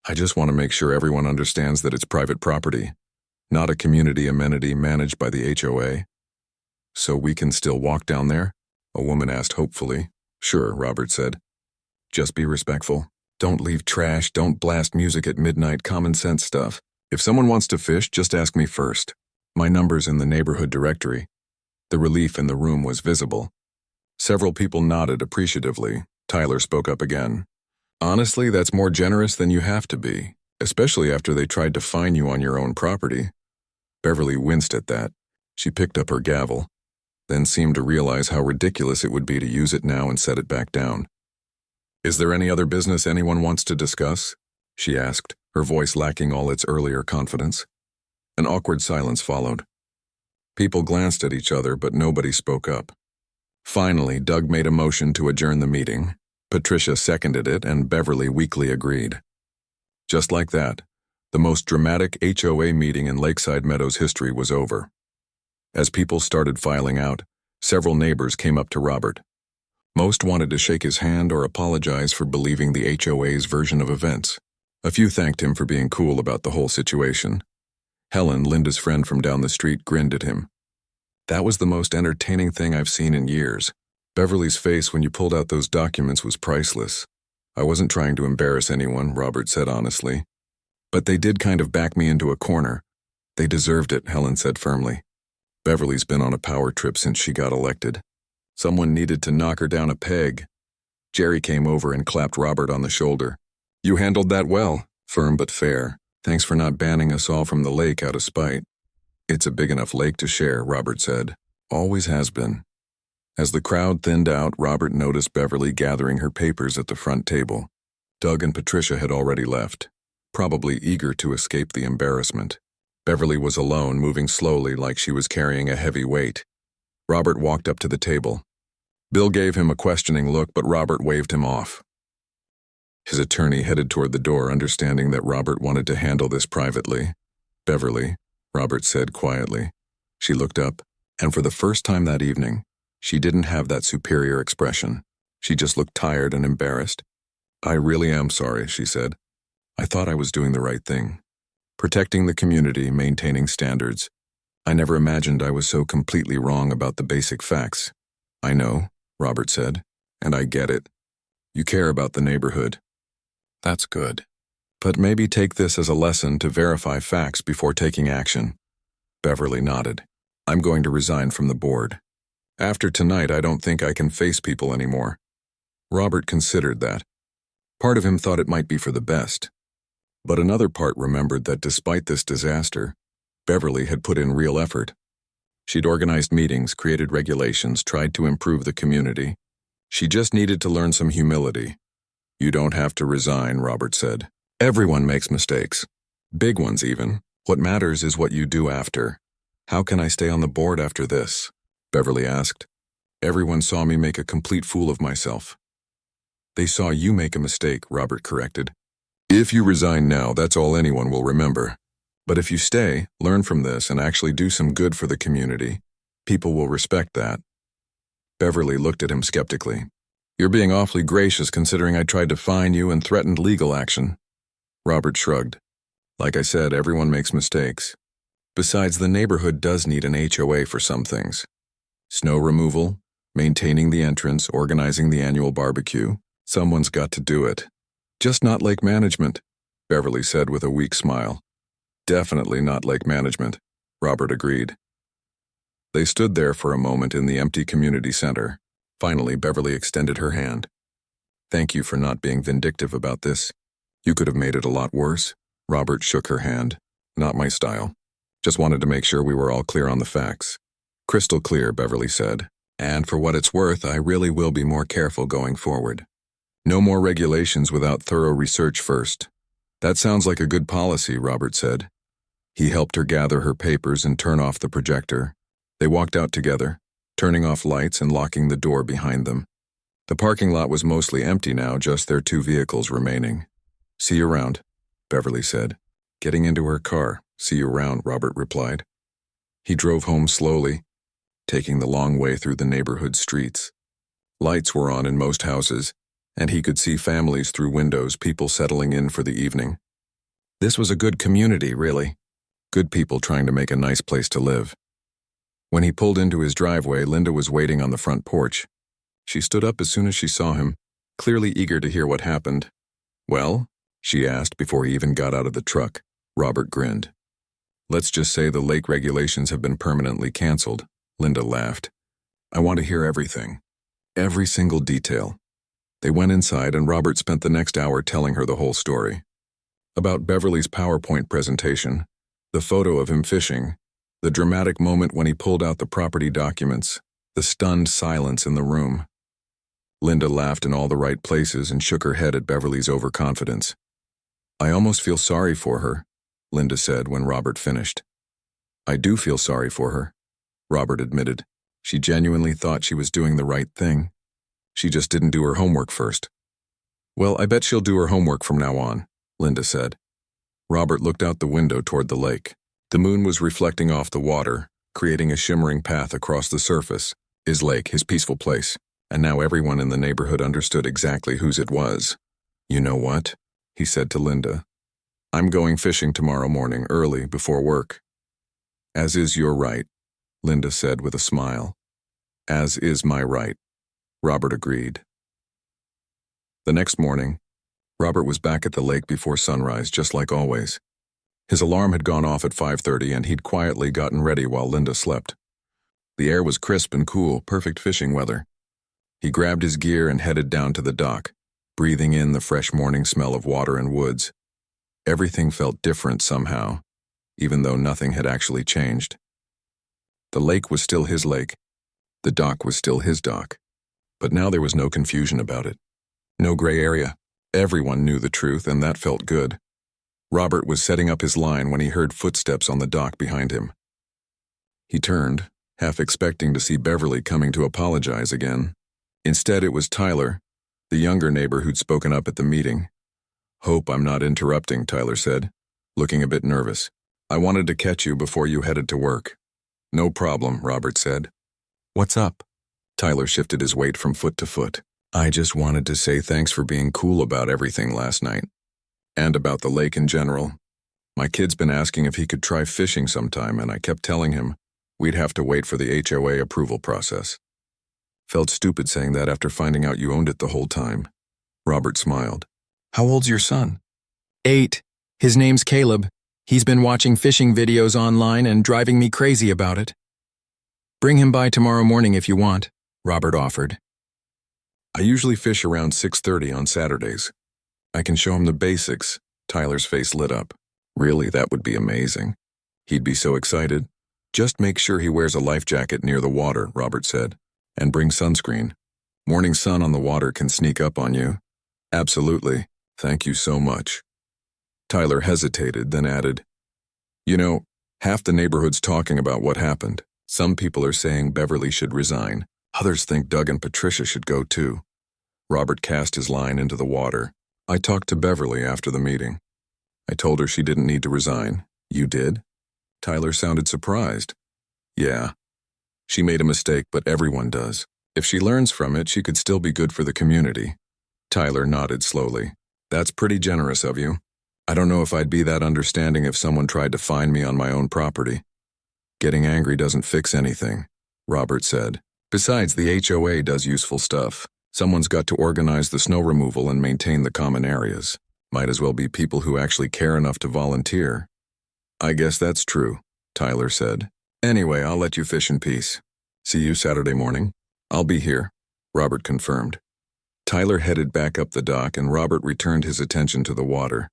I just want to make sure everyone understands that it's private property, not a community amenity managed by the HOA. So we can still walk down there? A woman asked hopefully. Sure, Robert said. Just be respectful. Don't leave trash, don't blast music at midnight, common sense stuff. If someone wants to fish, just ask me first. My number's in the neighborhood directory. The relief in the room was visible. Several people nodded appreciatively. Tyler spoke up again. Honestly, that's more generous than you have to be, especially after they tried to fine you on your own property. Beverly winced at that. She picked up her gavel, then seemed to realize how ridiculous it would be to use it now and set it back down. Is there any other business anyone wants to discuss? She asked, her voice lacking all its earlier confidence. An awkward silence followed. People glanced at each other, but nobody spoke up. Finally, Doug made a motion to adjourn the meeting. Patricia seconded it, and Beverly weakly agreed. Just like that, the most dramatic HOA meeting in Lakeside Meadows history was over. As people started filing out, several neighbors came up to Robert. Most wanted to shake his hand or apologize for believing the HOA's version of events. A few thanked him for being cool about the whole situation. Helen, Linda's friend from down the street, grinned at him. That was the most entertaining thing I've seen in years. Beverly's face when you pulled out those documents was priceless. I wasn't trying to embarrass anyone, Robert said honestly. But they did kind of back me into a corner. They deserved it, Helen said firmly. Beverly's been on a power trip since she got elected. Someone needed to knock her down a peg. Jerry came over and clapped Robert on the shoulder. You handled that well, firm but fair. Thanks for not banning us all from the lake out of spite. It's a big enough lake to share, Robert said. Always has been. As the crowd thinned out, Robert noticed Beverly gathering her papers at the front table. Doug and Patricia had already left, probably eager to escape the embarrassment. Beverly was alone, moving slowly like she was carrying a heavy weight. Robert walked up to the table. Bill gave him a questioning look, but Robert waved him off. His attorney headed toward the door, understanding that Robert wanted to handle this privately. Beverly, Robert said quietly. She looked up, and for the first time that evening, she didn't have that superior expression. She just looked tired and embarrassed. I really am sorry, she said. I thought I was doing the right thing. Protecting the community, maintaining standards. I never imagined I was so completely wrong about the basic facts. I know, Robert said, and I get it. You care about the neighborhood. That's good. But maybe take this as a lesson to verify facts before taking action. Beverly nodded. I'm going to resign from the board. After tonight, I don't think I can face people anymore. Robert considered that. Part of him thought it might be for the best. But another part remembered that despite this disaster, Beverly had put in real effort. She'd organized meetings, created regulations, tried to improve the community. She just needed to learn some humility. You don't have to resign, Robert said. Everyone makes mistakes. Big ones even. What matters is what you do after. How can I stay on the board after this? Beverly asked. Everyone saw me make a complete fool of myself. They saw you make a mistake, Robert corrected. If you resign now, that's all anyone will remember. But if you stay, learn from this, and actually do some good for the community, People will respect that. Beverly looked at him skeptically. You're being awfully gracious considering I tried to fine you and threatened legal action. Robert shrugged. Like I said, everyone makes mistakes. Besides, the neighborhood does need an HOA for some things. Snow removal, maintaining the entrance, organizing the annual barbecue. Someone's got to do it. Just not lake management, Beverly said with a weak smile. Definitely not lake management, Robert agreed. They stood there for a moment in the empty community center. Finally, Beverly extended her hand. Thank you for not being vindictive about this. You could have made it a lot worse. Robert shook her hand. Not my style. Just wanted to make sure we were all clear on the facts. Crystal clear, Beverly said. And for what it's worth, I really will be more careful going forward. No more regulations without thorough research first. That sounds like a good policy, Robert said. He helped her gather her papers and turn off the projector. They walked out together, turning off lights and locking the door behind them. The parking lot was mostly empty now, just their 2 vehicles remaining. See you around, Beverly said. Getting into her car. See you around, Robert replied. He drove home slowly, taking the long way through the neighborhood streets. Lights were on in most houses, and he could see families through windows, people settling in for the evening. This was a good community, really. Good people trying to make a nice place to live. When he pulled into his driveway, Linda was waiting on the front porch. She stood up as soon as she saw him, clearly eager to hear what happened. Well? She asked before he even got out of the truck. Robert grinned. Let's just say the lake regulations have been permanently canceled. Linda laughed. I want to hear everything. Every single detail. They went inside and Robert spent the next hour telling her the whole story. About Beverly's PowerPoint presentation, the photo of him fishing, the dramatic moment when he pulled out the property documents, the stunned silence in the room. Linda laughed in all the right places and shook her head at Beverly's overconfidence. I almost feel sorry for her, Linda said when Robert finished. I do feel sorry for her, Robert admitted. She genuinely thought she was doing the right thing. She just didn't do her homework first. Well, I bet she'll do her homework from now on, Linda said. Robert looked out the window toward the lake. The moon was reflecting off the water, creating a shimmering path across the surface. His lake, his peaceful place. And now everyone in the neighborhood understood exactly whose it was. You know what? He said to Linda. I'm going fishing tomorrow morning early before work. As is your right, Linda said with a smile. As is my right, Robert agreed. The next morning, Robert was back at the lake before sunrise, just like always. His alarm had gone off at 5:30 and he'd quietly gotten ready while Linda slept. The air was crisp and cool, perfect fishing weather. He grabbed his gear and headed down to the dock, breathing in the fresh morning smell of water and woods. Everything felt different somehow, even though nothing had actually changed. The lake was still his lake. The dock was still his dock. But now there was no confusion about it. No gray area. Everyone knew the truth, and that felt good. Robert was setting up his line when he heard footsteps on the dock behind him. He turned, half expecting to see Beverly coming to apologize again. Instead, it was Tyler, the younger neighbor who'd spoken up at the meeting. Hope I'm not interrupting, Tyler said, looking a bit nervous. I wanted to catch you before you headed to work. No problem, Robert said. What's up? Tyler shifted his weight from foot to foot. I just wanted to say thanks for being cool about everything last night. And about the lake in general. My kid's been asking if he could try fishing sometime, and I kept telling him we'd have to wait for the HOA approval process. Felt stupid saying that after finding out you owned it the whole time. Robert smiled. How old's your son? 8. His name's Caleb. He's been watching fishing videos online and driving me crazy about it. Bring him by tomorrow morning if you want, Robert offered. I usually fish around 6:30 on Saturdays. I can show him the basics. Tyler's face lit up. Really, that would be amazing. He'd be so excited. Just make sure he wears a life jacket near the water, Robert said, and bring sunscreen. Morning sun on the water can sneak up on you. Absolutely. Thank you so much. Tyler hesitated, then added, You know, half the neighborhood's talking about what happened. Some people are saying Beverly should resign. Others think Doug and Patricia should go too. Robert cast his line into the water. I talked to Beverly after the meeting. I told her she didn't need to resign. You did? Tyler sounded surprised. Yeah. She made a mistake, but everyone does. If she learns from it, she could still be good for the community. Tyler nodded slowly. That's pretty generous of you. I don't know if I'd be that understanding if someone tried to find me on my own property. Getting angry doesn't fix anything, Robert said. Besides, the HOA does useful stuff. Someone's got to organize the snow removal and maintain the common areas. Might as well be people who actually care enough to volunteer. I guess that's true, Tyler said. Anyway, I'll let you fish in peace. See you Saturday morning. I'll be here, Robert confirmed. Tyler headed back up the dock and Robert returned his attention to the water.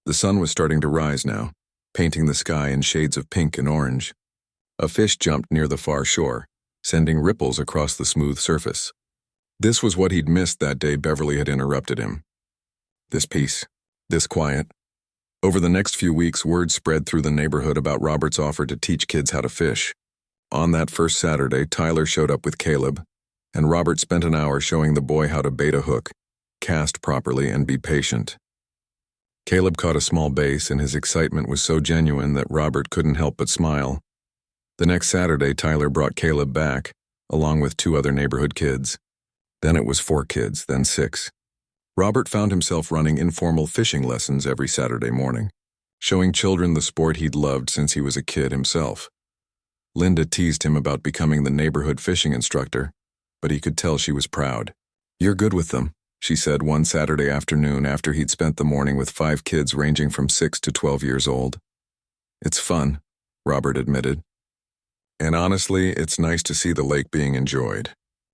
The sun was starting to rise now, painting the sky in shades of pink and orange. A fish jumped near the far shore, sending ripples across the smooth surface. This was what he'd missed that day Beverly had interrupted him. This peace, this quiet. Over the next few weeks, word spread through the neighborhood about Robert's offer to teach kids how to fish. On that first Saturday, Tyler showed up with Caleb, and Robert spent an hour showing the boy how to bait a hook, cast properly, and be patient. Caleb caught a small bass, and his excitement was so genuine that Robert couldn't help but smile. The next Saturday, Tyler brought Caleb back, along with 2 other neighborhood kids. Then it was 4 kids, then 6. Robert found himself running informal fishing lessons every Saturday morning, showing children the sport he'd loved since he was a kid himself. Linda teased him about becoming the neighborhood fishing instructor, but he could tell she was proud. "You're good with them," she said one Saturday afternoon after he'd spent the morning with 5 kids ranging from 6 to 12 years old. "It's fun," Robert admitted. "And honestly, it's nice to see the lake being enjoyed.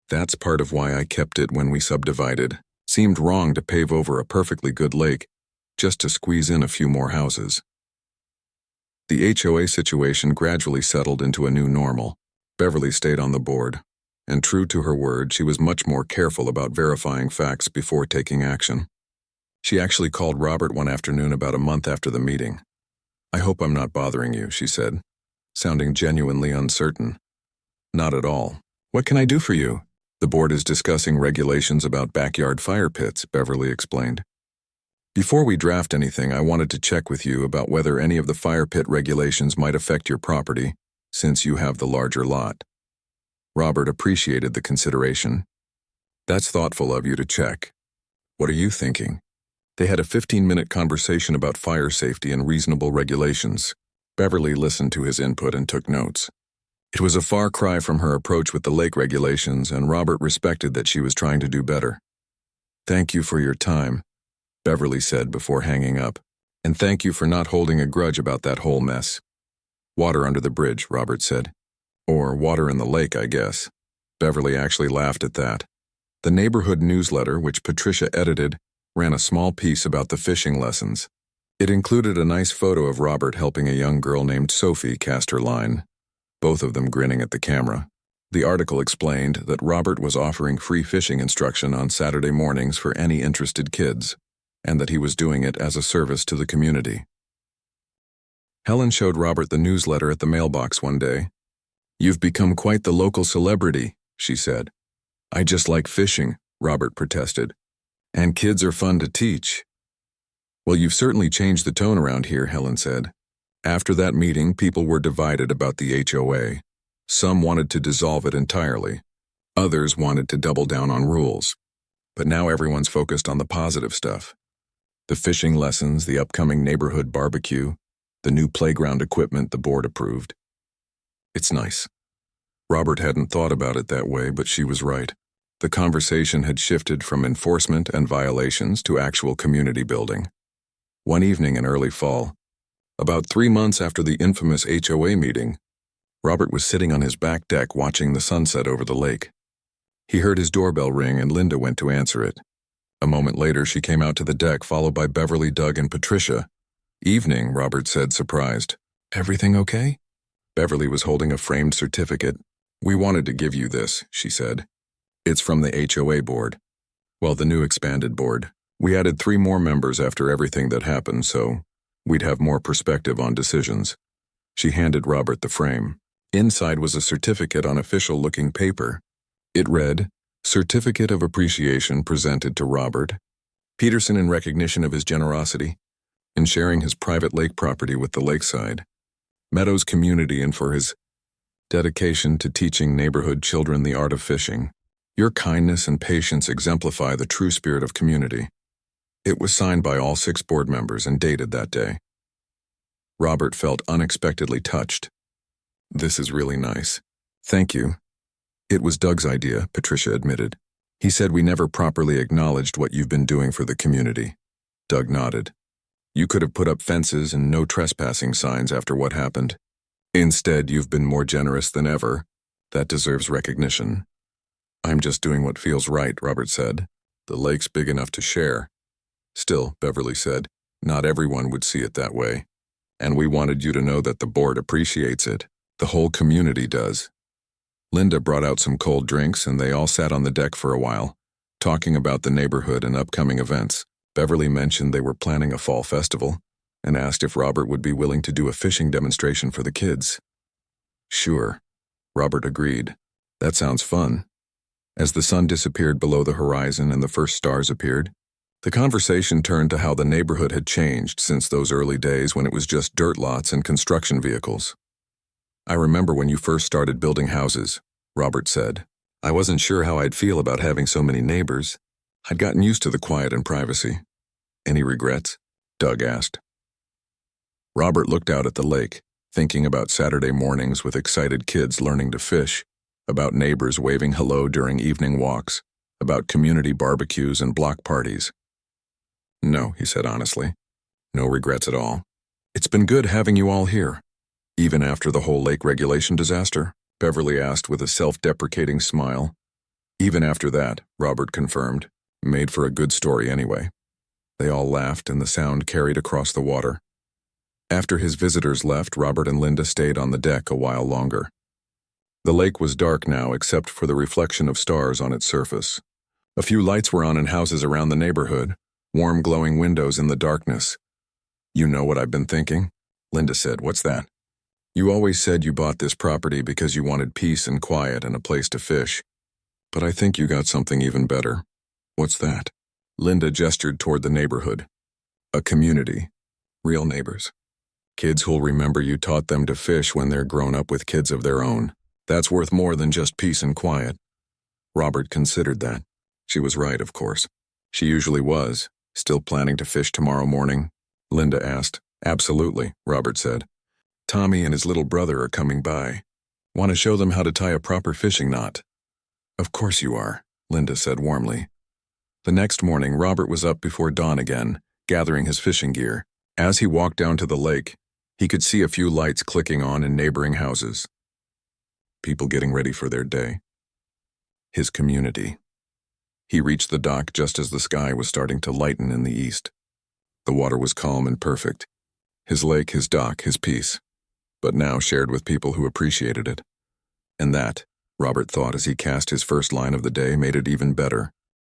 That's part of why I kept it when we subdivided. Seemed wrong to pave over a perfectly good lake just to squeeze in a few more houses." The HOA situation gradually settled into a new normal. Beverly stayed on the board, and true to her word, she was much more careful about verifying facts before taking action. She actually called Robert one afternoon about a month after the meeting. "I hope I'm not bothering you," she said, sounding genuinely uncertain. "Not at all. What can I do for you?" "The board is discussing regulations about backyard fire pits," Beverly explained. "Before we draft anything, I wanted to check with you about whether any of the fire pit regulations might affect your property, since you have the larger lot." Robert appreciated the consideration. "That's thoughtful of you to check. What are you thinking?" They had a 15-minute conversation about fire safety and reasonable regulations. Beverly listened to his input and took notes. It was a far cry from her approach with the lake regulations, and Robert respected that she was trying to do better. "Thank you for your time," Beverly said before hanging up. "And thank you for not holding a grudge about that whole mess." "Water under the bridge," Robert said. "Or water in the lake, I guess." Beverly actually laughed at that. The neighborhood newsletter, which Patricia edited, ran a small piece about the fishing lessons. It included a nice photo of Robert helping a young girl named Sophie cast her line, both of them grinning at the camera. The article explained that Robert was offering free fishing instruction on Saturday mornings for any interested kids, and that he was doing it as a service to the community. Helen showed Robert the newsletter at the mailbox one day. "You've become quite the local celebrity," she said. "I just like fishing," Robert protested. "And kids are fun to teach." "Well, you've certainly changed the tone around here," Helen said. After that meeting, people were divided about the HOA. Some wanted to dissolve it entirely. Others wanted to double down on rules. But now everyone's focused on the positive stuff. The fishing lessons, the upcoming neighborhood barbecue, the new playground equipment the board approved. It's nice. Robert hadn't thought about it that way, but she was right. The conversation had shifted from enforcement and violations to actual community building. One evening in early fall, about 3 months after the infamous HOA meeting, Robert was sitting on his back deck watching the sunset over the lake. He heard his doorbell ring and Linda went to answer it. A moment later, she came out to the deck, followed by Beverly, Doug, and Patricia. "Evening," Robert said, surprised. "Everything okay?" Beverly was holding a framed certificate. "We wanted to give you this," she said. "It's from the HOA board. Well, the new expanded board. We added 3 more members after everything that happened, so we'd have more perspective on decisions." She handed Robert the frame. Inside was a certificate on official-looking paper. It read, "Certificate of Appreciation presented to Robert Peterson in recognition of his generosity in sharing his private lake property with the lakeside, Meadows community, and for his Dedication to teaching neighborhood children the art of fishing. Your kindness and patience exemplify the true spirit of community. It was signed by all 6 board members and dated that day. Robert felt unexpectedly touched. This is really nice. Thank you. It was Doug's idea, Patricia admitted. He said we never properly acknowledged what you've been doing for the community. Doug nodded. You could have put up fences and no trespassing signs after what happened. Instead, you've been more generous than ever. That deserves recognition. I'm just doing what feels right, Robert said. The lake's big enough to share. Still, Beverly said, not everyone would see it that way. And we wanted you to know that the board appreciates it. The whole community does. Linda brought out some cold drinks and they all sat on the deck for a while, talking about the neighborhood and upcoming events. Beverly mentioned they were planning a fall festival and asked if Robert would be willing to do a fishing demonstration for the kids. Sure, Robert agreed. That sounds fun. As the sun disappeared below the horizon and the first stars appeared, the conversation turned to how the neighborhood had changed since those early days when it was just dirt lots and construction vehicles. I remember when you first started building houses, Robert said. I wasn't sure how I'd feel about having so many neighbors. I'd gotten used to the quiet and privacy. Any regrets? Doug asked. Robert looked out at the lake, thinking about Saturday mornings with excited kids learning to fish, about neighbors waving hello during evening walks, about community barbecues and block parties. No, he said honestly. No regrets at all. It's been good having you all here. Even after the whole lake regulation disaster? Beverly asked with a self-deprecating smile. Even after that, Robert confirmed. Made for a good story anyway. They all laughed and the sound carried across the water. After his visitors left, Robert and Linda stayed on the deck a while longer. The lake was dark now except for the reflection of stars on its surface. A few lights were on in houses around the neighborhood, warm glowing windows in the darkness. You know what I've been thinking? Linda said, what's that? You always said you bought this property because you wanted peace and quiet and a place to fish. But I think you got something even better. What's that? Linda gestured toward the neighborhood. A community. Real neighbors. Kids who'll remember you taught them to fish when they're grown up with kids of their own. That's worth more than just peace and quiet. Robert considered that. She was right, of course. She usually was. Still planning to fish tomorrow morning? Linda asked. Absolutely, Robert said. Tommy and his little brother are coming by. Want to show them how to tie a proper fishing knot? Of course you are, Linda said warmly. The next morning, Robert was up before dawn again, gathering his fishing gear. As he walked down to the lake, he could see a few lights clicking on in neighboring houses. People getting ready for their day. His community. He reached the dock just as the sky was starting to lighten in the east. The water was calm and perfect. His lake, his dock, his peace. But now shared with people who appreciated it. And that, Robert thought as he cast his first line of the day, made it even better.